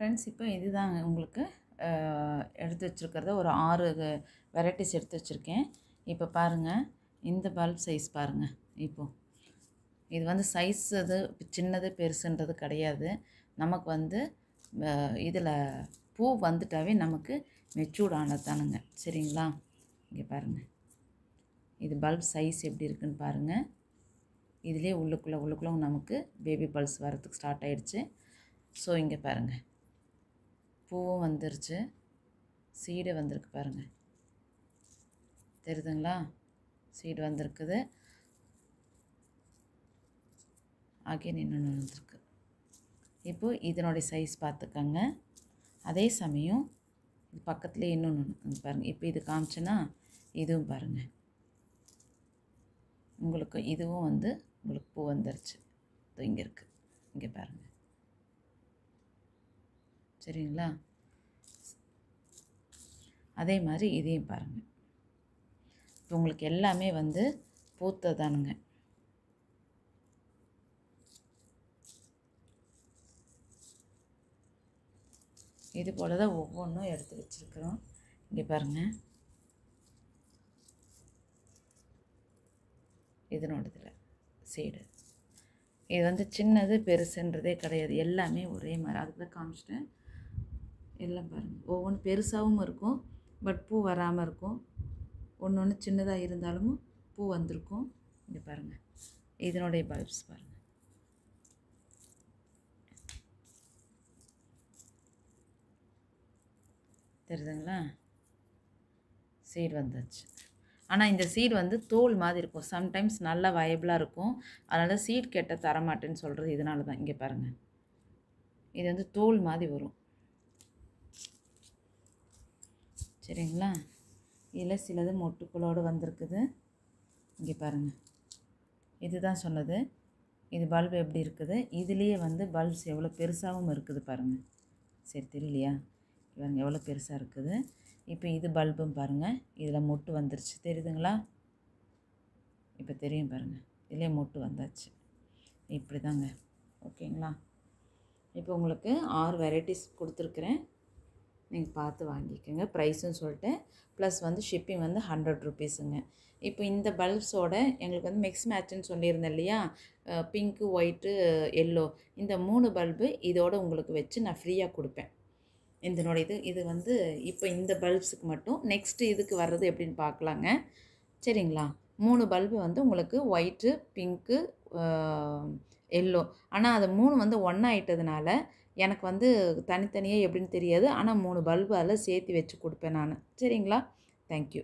Friends, இப்போ இதுதாங்க உங்களுக்கு எடுத்து வச்சுருக்கிறத ஒரு 6 வெரைட்டிஸ் எடுத்து வச்சுருக்கேன். இப்போ பாருங்கள், இந்த பல்ப் சைஸ் பாருங்கள். இப்போது இது வந்து சைஸ் அது சின்னது பெருசுன்றது கிடையாது. நமக்கு வந்து இதில் பூ வந்துட்டாவே நமக்கு மெச்சூர்ட் ஆனது தானுங்க. சரிங்களா? இங்கே பாருங்கள், இது பல்ப் சைஸ் எப்படி இருக்குன்னு பாருங்கள். இதிலே உள்ளுக்குள்ளே நமக்கு பேபி பல்ப்ஸ் வரத்துக்கு ஸ்டார்ட் ஆகிடுச்சு. ஸோ இங்கே பாருங்கள், பூவும் வந்துருச்சு, சீடு வந்திருக்கு பாருங்கள். தெரியுதுங்களா? சீடு வந்திருக்குது, அகைன் இன்னொன்று வந்திருக்கு. இப்போது இதனுடைய சைஸ் பார்த்துக்கங்க. அதே சமயம் இது பக்கத்துலேயே இன்னொன்று பாருங்கள். இப்போ இது காமிச்சேன்னா இதுவும் பாருங்கள், உங்களுக்கு இதுவும் வந்து உங்களுக்கு பூ வந்துருச்சு. இங்கே இருக்குது, இங்கே பாருங்கள். சரிங்களா? அதே மாதிரி இதையும் பாருங்கள். இப்போ உங்களுக்கு எல்லாமே வந்து பூத்ததானுங்க. இது போல் தான் ஒவ்வொன்றும் எடுத்து வச்சுருக்குறோம். இங்கே பாருங்கள், இதனோடதில் சீடு இது வந்து சின்னது பெருசுன்றதே கிடையாது, எல்லாமே ஒரே மாதிரி. அதுக்கு தான் காமிச்சிட்டேன். எல்லாம் பாருங்கள், ஒவ்வொன்றும் பெருசாகவும் இருக்கும், பட் பூ வராமல் இருக்கும். ஒன்று ஒன்று சின்னதாக இருந்தாலும் பூ வந்திருக்கும். இங்கே பாருங்கள், இதனுடைய பல்ப்ஸ் பாருங்கள். தெரியுதுங்களா? சீடு வந்துச்சு. ஆனால் இந்த சீடு வந்து தோல் மாதிரி இருக்கும். சம்டைம்ஸ் நல்லா வயபிளாக இருக்கும். அதனால் சீட் கெட்ட தரமாட்டேன்னு சொல்கிறது இதனால தான். இங்கே பாருங்கள், இது வந்து தோல் மாதிரி வரும். சரிங்களா? இதில் சிலது மொட்டுக்களோடு வந்திருக்குது. இங்கே பாருங்கள், இதுதான் சொன்னது. இது பல்ப் எப்படி இருக்குது, இதுலேயே வந்து பல்ப்ஸ் எவ்வளோ பெருசாகவும் இருக்குது பாருங்கள். சரி, தெரியலையா? பாருங்கள் எவ்வளோ பெருசாக இருக்குது. இப்போ இது பல்பும் பாருங்கள், இதில் மொட்டு வந்துருச்சு. தெரியுதுங்களா? இப்போ தெரியும் பாருங்கள், இதிலே மொட்டு வந்தாச்சு. இப்படி தாங்க. ஓகேங்களா? இப்போ உங்களுக்கு 6 வெரைட்டிஸ் கொடுத்துருக்குறேன். நீங்கள் பார்த்து வாங்கிக்கோங்க. ப்ரைஸும் சொல்லிட்டேன். ப்ளஸ் வந்து ஷிப்பிங் வந்து 100 ருபீஸுங்க. இப்போ இந்த பல்ப்ஸோட எங்களுக்கு வந்து மிக்ஸ் மேட்சுன்னு சொல்லியிருந்தேன் இல்லையா? பிங்க்கு, ஒயிட்டு, எல்லோ, இந்த 3 பல்பு இதோடு உங்களுக்கு வச்சு நான் ஃப்ரீயாக கொடுப்பேன். இதனோட இது வந்து இப்போ இந்த பல்ப்ஸுக்கு மட்டும். நெக்ஸ்ட்டு இதுக்கு வர்றது எப்படின்னு பார்க்கலாங்க. சரிங்களா? 3 பல்பு வந்து உங்களுக்கு ஒயிட்டு, பிங்க்கு, எல்லோ. ஆனால் அது 3 வந்து ஒன்றா ஆயிட்டதுனால எனக்கு வந்து தனித்தனியாக எப்படின்னு தெரியாது. ஆனால் 3 பல்பு அதில் சேர்த்து வச்சு கொடுப்பேன் நான். சரிங்களா? தேங்க்யூ.